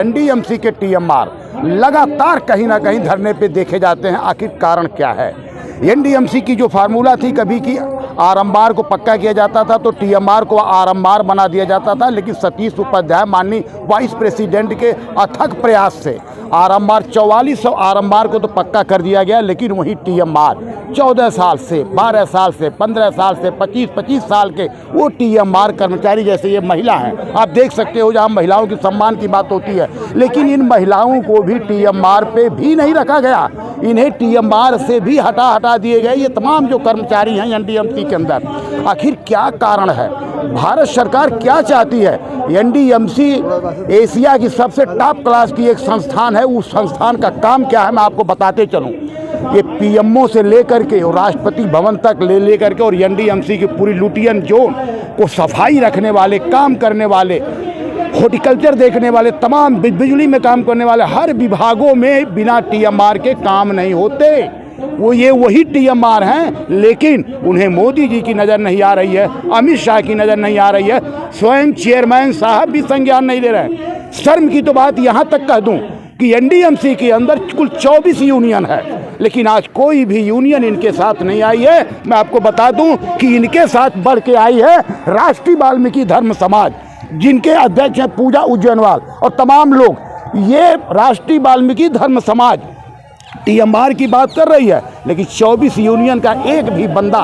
NDMC के TMR लगातार कहीं ना कहीं धरने पे देखे जाते हैं। आखिर कारण क्या है? एनडीएमसी की जो फार्मूला थी, कभी की आरएमआर को पक्का किया जाता था तो टीएमआर को आरएमआर बना दिया जाता था, लेकिन सतीश उपाध्याय माननीय वाइस प्रेसिडेंट के अथक प्रयास से आरएमआर 4400 आरएमआर को तो पक्का कर दिया गया, लेकिन वही टीएमआर 14 साल से 12 साल से 15 साल से 25 साल के वो टीएमआर कर्मचारी, जैसे ये महिला हैं, आप देख सकते हो, जहाँ महिलाओं के सम्मान की बात होती है, लेकिन इन महिलाओं को भी टीएमआर पे भी नहीं रखा गया, इन्हें टीएमआर से भी हटा दिए गए। ये तमाम जो कर्मचारी हैं एनडीएमसी के अंदर, आखिर क्या कारण है? भारत सरकार क्या चाहती है? एनडीएमसी एशिया की सबसे टॉप क्लास की एक संस्थान है, उस संस्थान का काम क्या है मैं आपको बताते चलूं। ये पीएमओ से लेकर के और राष्ट्रपति भवन तक ले करके और एनडीएमसी की पूरी लुटियन जोन को सफाई रखने वाले, काम करने वाले, हॉर्टिकल्चर देखने वाले, तमाम बिजली में काम करने वाले, हर विभागों में बिना टीएमआर के काम नहीं होते। ये वही टीएमआर हैं, लेकिन उन्हें मोदी जी की नज़र नहीं आ रही है, अमित शाह की नज़र नहीं आ रही है, स्वयं चेयरमैन साहब भी संज्ञान नहीं ले रहे हैं। शर्म की तो बात यहाँ तक कह दूँ कि एनडीएमसी के अंदर कुल 24 यूनियन है, लेकिन आज कोई भी यूनियन इनके साथ नहीं आई है। मैं आपको बता दूं कि इनके साथ बढ़ के आई है राष्ट्रीय वाल्मीकि धर्म समाज, जिनके अध्यक्ष हैं पूजा उज्जैनवाल और तमाम लोग। ये राष्ट्रीय वाल्मीकि धर्म समाज टीएमआर की बात कर रही है, लेकिन 24 यूनियन का एक भी बंदा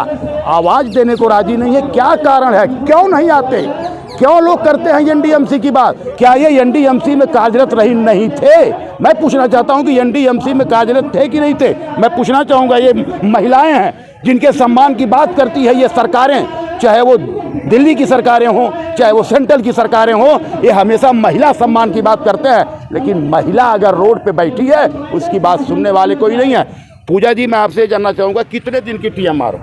आवाज़ देने को राजी नहीं है। क्या कारण है? क्यों नहीं आते? क्यों लोग करते हैं एनडीएमसी की बात? क्या ये एनडीएमसी में कार्यरत नहीं थे? मैं पूछना चाहता हूं कि एनडीएमसी में कार्यरत थे कि नहीं थे। मैं पूछना चाहूँगा, ये महिलाएं हैं जिनके सम्मान की बात करती है ये सरकारें, चाहे वो दिल्ली की सरकारें हों, चाहे वो सेंट्रल की सरकारें हों, ये हमेशा महिला सम्मान की बात करते हैं, लेकिन महिला अगर रोड पे बैठी है उसकी बात सुनने वाले कोई नहीं है। पूजा जी, मैं आपसे जानना चाहूँगा, कितने दिन की टीएमआर हो?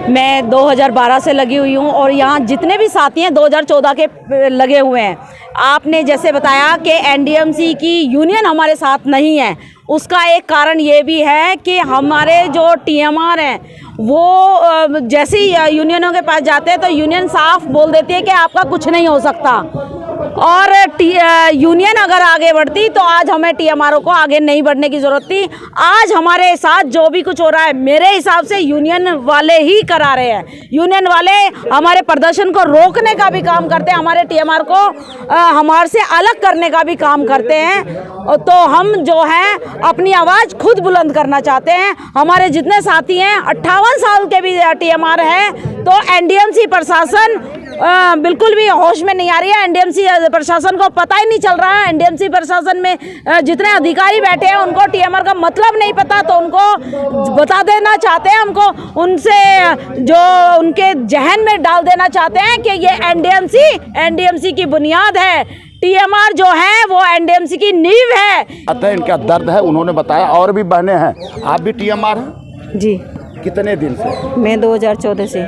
मैं 2012 से लगी हुई हूँ और यहाँ जितने भी साथी हैं 2014 के लगे हुए हैं। आपने जैसे बताया कि एनडीएमसी की यूनियन हमारे साथ नहीं है, उसका एक कारण ये भी है कि हमारे जो टीएमआर हैं वो जैसे ही यूनियनों के पास जाते हैं तो यूनियन साफ बोल देती है कि आपका कुछ नहीं हो सकता, और यूनियन अगर आगे बढ़ती तो आज हमें टीएमआर को आगे नहीं बढ़ने की ज़रूरत थी। आज हमारे साथ जो भी कुछ हो रहा है, मेरे हिसाब से यूनियन वाले ही करा रहे हैं। यूनियन वाले हमारे प्रदर्शन को रोकने का भी काम करते हैं, हमारे टीएमआर को हमारे से अलग करने का भी काम करते हैं। तो हम जो हैं अपनी आवाज़ खुद बुलंद करना चाहते हैं। हमारे जितने साथी हैं 58 साल के भी टीएमआर हैं, तो एनडीएमसी प्रशासन बिल्कुल भी होश में नहीं आ रही है। एनडीएमसी प्रशासन को पता ही नहीं चल रहा है। एनडीएमसी प्रशासन में जितने अधिकारी बैठे हैं उनको टीएमआर का मतलब नहीं पता, तो उनको बता देना चाहते हैं, हमको उनसे जो उनके जहन में डाल देना चाहते हैं कि ये एनडीएमसी की बुनियाद है। टीएमआर जो है वो एनडीएमसी की नींव है। अतः इनका दर्द है, उन्होंने बताया। और भी बहने हैं, आप भी टीएमआर हैं? जी। कितने दिन से? मैं 2014 से।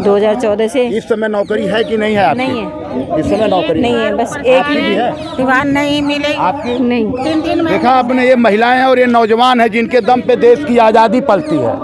2014 से। इस समय नौकरी है कि नहीं है आपकी? नहीं है। इस समय नौकरी नहीं है, बस एक ही है। दीवान नहीं मिले आपकी नहीं। 3 देखा आपने, ये महिलाएं और ये नौजवान हैं जिनके दम पे देश की आज़ादी पलती है।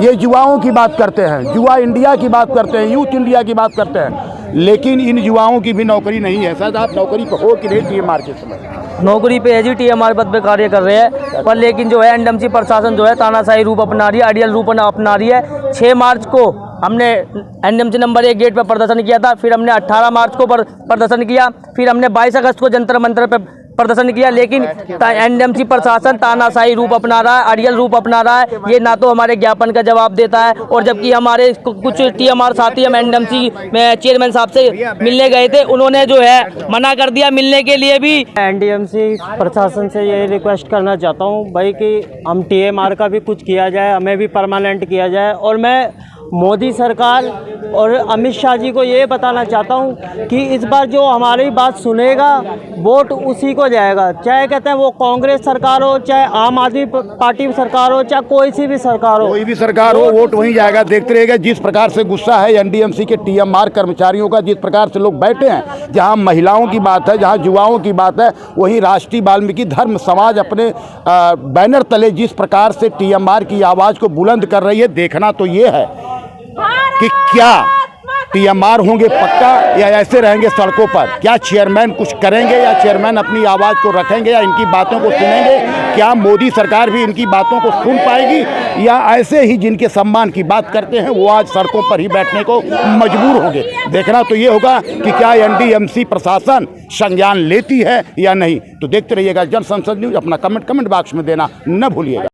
ये युवाओं की बात करते हैं, युवा इंडिया की बात करते हैं, यूथ इंडिया की बात करते हैं, लेकिन इन युवाओं की भी नौकरी नहीं है। शायद आप नौकरी पर हो कि नहीं टीएमआर के समय? नौकरी पे है जी, टीएमआर पद पे कार्य कर रहे हैं, पर लेकिन जो है एनडीएमसी प्रशासन जो है तानाशाही रूप अपना रही है, आइडियल रूप अपना रही है। 6 मार्च को हमने एनडीएमसी नंबर 1 गेट पर प्रदर्शन किया था, फिर हमने 18 मार्च को प्रदर्शन किया, फिर हमने 22 अगस्त को जंतर मंतर पर प्रदर्शन किया, लेकिन एनडीएमसी प्रशासन तानाशाही रूप अपना रहा है, आइडियल रूप अपना रहा है। ये ना तो हमारे ज्ञापन का जवाब देता है, और जबकि हमारे कुछ टीएमआर साथी हम एनडीएमसी में चेयरमैन साहब से मिलने गए थे, उन्होंने जो है मना कर दिया मिलने के लिए भी। एनडीएमसी प्रशासन से ये रिक्वेस्ट करना चाहता हूँ भाई कि हम टीएमआर का भी कुछ किया जाए, हमें भी परमानेंट किया जाए। और मैं मोदी सरकार और अमित शाह जी को ये बताना चाहता हूँ कि इस बार जो हमारी बात सुनेगा वोट उसी को जाएगा, चाहे कहते हैं वो कांग्रेस सरकार हो, चाहे आम आदमी पार्टी सरकार हो, चाहे कोई सी भी सरकार हो, कोई भी सरकार हो, वोट वहीं जाएगा। देखते रहिएगा जिस प्रकार से गुस्सा है एनडीएमसी के टीएमआर कर्मचारियों का, जिस प्रकार से लोग बैठे हैं, जहां महिलाओं की बात है, जहां युवाओं की बात है, वहीं राष्ट्रीय वाल्मीकि धर्म समाज अपने बैनर तले जिस प्रकार से टीएमआर की आवाज़ को बुलंद कर रही है। देखना तो ये है कि क्या टीएमआर होंगे पक्का या ऐसे रहेंगे सड़कों पर? क्या चेयरमैन कुछ करेंगे या चेयरमैन अपनी आवाज़ को रखेंगे या इनकी बातों को सुनेंगे? क्या मोदी सरकार भी इनकी बातों को सुन पाएगी या ऐसे ही जिनके सम्मान की बात करते हैं वो आज सड़कों पर ही बैठने को मजबूर होंगे? देखना तो ये होगा कि क्या एनडीएमसी प्रशासन संज्ञान लेती है या नहीं। तो देखते रहिएगा जन संसद न्यूज़। अपना कमेंट बॉक्स में देना न भूलिएगा।